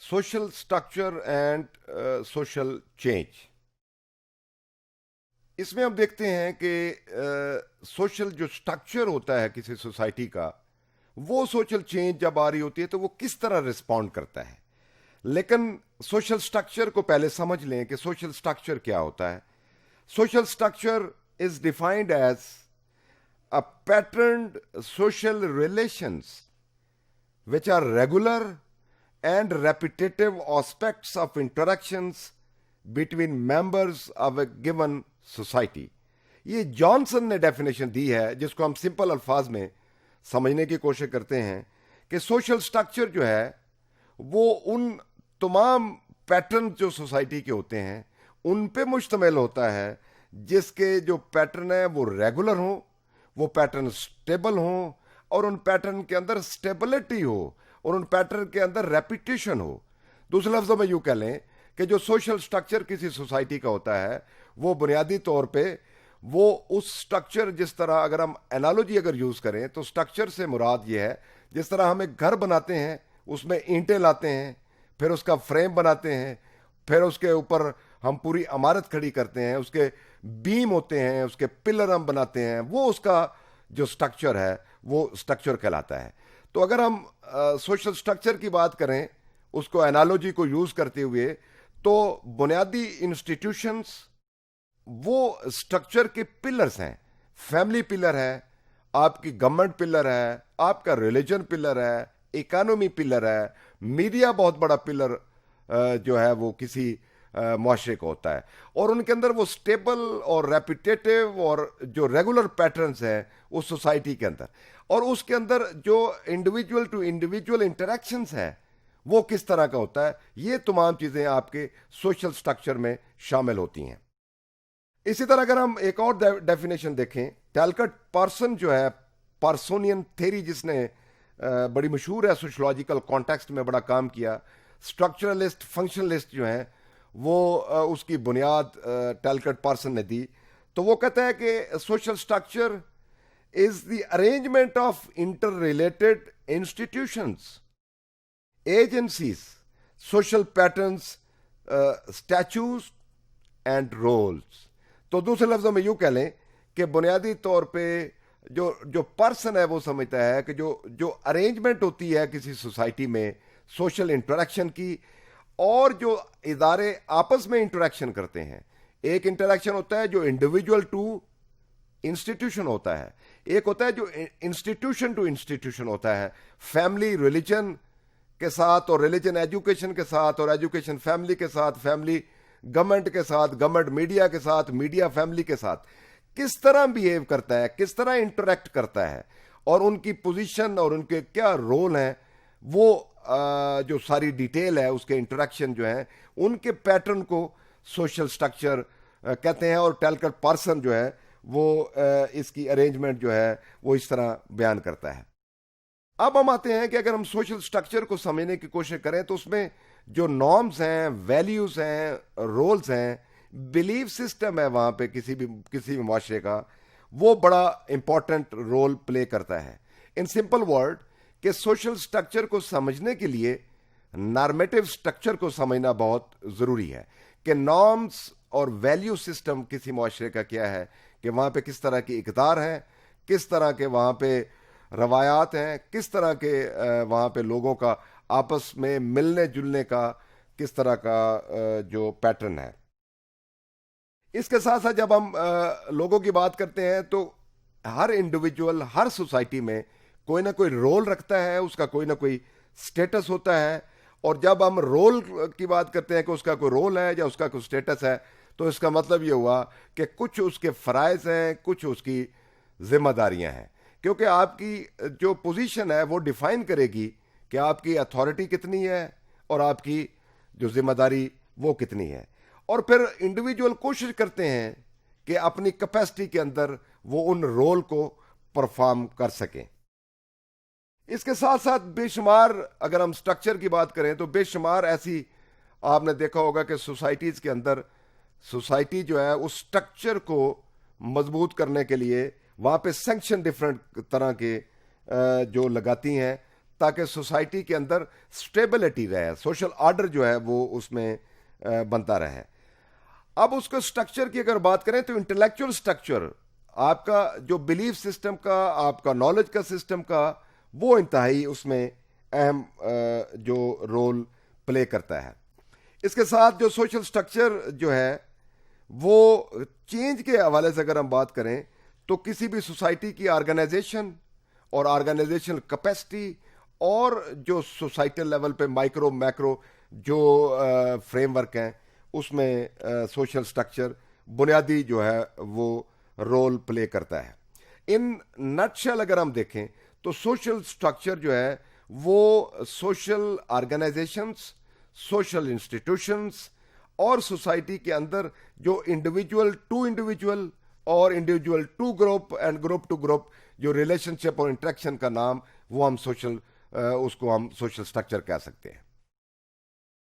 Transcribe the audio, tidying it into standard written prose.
social structure and social change. इसमें हम देखتے हैं कि सोशल जो स्ट्रक्चर होता है किसी सोसाइटी का, वो सोशल चेंज जब आ रही होती है तो वो किस तरह रिस्पॉन्ड करता है. लेकिन सोशल स्ट्रक्चर को पहले समझ लें कि सोशल स्ट्रक्चर क्या होता है. Social structure is defined as a patterned social relations which are regular and repetitive aspects of interactions between members of a given society. ये जॉनसन ने डेफिनेशन दी है जिसको हम सिंपल अल्फाज में समझने की कोशिश करते हैं कि सोशल स्ट्रक्चर जो है वो उन तमाम पैटर्न जो सोसाइटी के होते हैं उन पे मुश्तमिल होता है जिसके जो पैटर्न है वो रेगुलर हो, वो पैटर्न स्टेबल हो और उन पैटर्न के अंदर स्टेबिलिटी हो और उन पैटर्न के अंदर रेपिटेशन हो. दूसरे लफ्जों में यूं कह लें कि जो सोशल स्ट्रक्चर किसी सोसाइटी का होता है वो बुनियादी तौर पे वो उस स्ट्रक्चर, जिस तरह अगर हम एनालॉजी अगर यूज करें तो स्ट्रक्चर से मुराद ये है जिस तरह हम एक घर बनाते हैं, उसमें ईंटें लाते हैं, फिर उसका फ्रेम बनाते हैं, फिर उसके ऊपर हम पूरी इमारत खड़ी करते हैं, उसके बीम होते हैं, उसके पिलर हम बनाते हैं, वो उसका जो स्ट्रक्चर है वो स्ट्रक्चर कहलाता है. तो अगर हम सोशल स्ट्रक्चर की बात करें उसको एनालॉजी को यूज करते हुए तो बुनियादी इंस्टीट्यूशंस वो स्ट्रक्चर के पिलर्स हैं. फैमिली पिलर है, आपकी गवर्नमेंट पिलर है, आपका रिलीजन पिलर है, इकोनॉमी पिलर है, मीडिया बहुत बड़ा पिलर जो है वो किसी मुआशरे को होता है और उनके अंदर वो स्टेबल और रेपिटेटिव और जो रेगुलर पैटर्न्स हैं उस सोसाइटी के अंदर, और उसके अंदर जो इंडिविजुअल टू इंडिविजुअल इंटरेक्शंस हैं वो किस तरह का होता है. ये तमाम चीजें आपके सोशल स्ट्रक्चर में शामिल होती हैं. इसी तरह अगर हम एक और डेफिनेशन देखें, टैलकट पर्सन जो है पार्सोनियन थ्योरी जिसने बड़ी मशहूर है, सोशलॉजिकल कॉन्टेक्स्ट में बड़ा काम किया, स्ट्रक्चरलिस्ट फंक्शनलिस्ट जो है वो उसकी बुनियाद टैलकट पर्सन ने दी. तो वो कहता है कि social structure is the arrangement of interrelated institutions, agencies, social patterns, statues and roles. तो दूसरे लफ्जों में यूं कह लें कि बुनियादी तौर पे जो पर्सन है वो समझता है कि जो अरेंजमेंट होती है किसी सोसाइटी में सोशल इंटरेक्शन की, और जो इदारे आपस में इंटरेक्शन करते हैं, एक इंटरेक्शन होता है जो इंडिविजुअल टू इंस्टीट्यूशन होता है, एक होता है जो इंस्टीट्यूशन टू इंस्टीट्यूशन होता है, फैमिली रिलीजन के साथ और रिलीजन एजुकेशन के साथ और एजुकेशन फैमिली के साथ, फैमिली गवर्नमेंट के साथ, गवर्नमेंट मीडिया के साथ, मीडिया फैमिली के साथ किस तरह बिहेव करता है, किस तरह इंटरेक्ट करता है और उनकी पोजीशन और उनके क्या रोल हैं, वो जो सारी डिटेल है उसके इंटरेक्शन जो है उनके पैटर्न को सोशल स्ट्रक्चर कहते हैं. और टैलकट पर्सन जो है वो इसकी अरेंजमेंट जो है वो इस तरह बयान करता है. अब हम आते हैं कि अगर हम सोशल स्ट्रक्चर को समझने की कोशिश करें तो उसमें जो नॉर्म्स हैं, वैल्यूज हैं, रोल्स हैं, बिलीफ सिस्टम है वहां पे किसी भी मुआशरे का, वो बड़ा इंपॉर्टेंट रोल प्ले करता है. इन सिंपल वर्ड कि सोशल स्ट्रक्चर को समझने के लिए नॉर्मेटिव स्ट्रक्चर को समझना बहुत जरूरी है कि नॉर्म्स और वैल्यू सिस्टम किसी मुआशरे का क्या है, कि वहां पे किस तरह की इक़दार हैं, किस तरह के वहां पे रवायात हैं, किस तरह के वहां पे लोगों का आपस में मिलने जुलने का किस तरह का जो पैटर्न है. इसके साथ साथ जब हम लोगों की बात करते हैं तो हर इंडिविजुअल हर सोसाइटी में कोई ना कोई रोल रखता है, उसका कोई ना कोई स्टेटस होता है. और जब हम रोल की बात करते हैं कि उसका कोई रोल है या उसका कोई स्टेटस है तो इसका मतलब ये हुआ कि कुछ उसके फराइज हैं, कुछ उसकी जिम्मेदारियां हैं, क्योंकि आपकी जो पोजीशन है वो डिफाइन करेगी कि आपकी अथॉरिटी कितनी है और आपकी जो जिम्मेदारी वो कितनी है. और फिर इंडिविजुअल कोशिश करते हैं कि अपनी कैपेसिटी के अंदर वो उन रोल को परफॉर्म कर सकें. इसके साथ साथ बेशुमार, अगर हम स्ट्रक्चर की बात करें तो बेशुमार ऐसी आपने देखा होगा कि सोसाइटीज के अंदर सोसाइटी जो है उस स्ट्रक्चर को मजबूत करने के लिए वहां पे सैंक्शन डिफरेंट तरह के जो लगाती हैं تاکہ سوسائٹی کے اندر سٹیبلٹی رہے, سوشل آرڈر جو ہے وہ اس میں بنتا رہے. اب اس کو سٹرکچر کی اگر بات کریں تو انٹلیکچوئل سٹرکچر, آپ کا جو بلیف سسٹم کا, آپ کا نالج کا سسٹم کا, وہ انتہائی اس میں اہم جو رول پلے کرتا ہے. اس کے ساتھ جو سوشل سٹرکچر جو ہے وہ چینج کے حوالے سے اگر ہم بات کریں تو کسی بھی سوسائٹی کی آرگنائزیشن اور آرگنائزیشنل کیپیسٹی اور جو سوسائٹل لیول پہ مائکرو میکرو جو فریم ورک ہیں اس میں سوشل سٹرکچر بنیادی جو ہے وہ رول پلے کرتا ہے. ان نٹ شیل اگر ہم دیکھیں تو سوشل سٹرکچر جو ہے وہ سوشل آرگنائزیشنز, سوشل انسٹیٹیوشنز اور سوسائٹی کے اندر جو انڈیویجول ٹو انڈیویجول اور individual to group and group to group جو ریلیشن شپ اور انٹریکشن کا نام وہ ہم اس کو ہم سوشل سٹرکچر کہہ سکتے ہیں.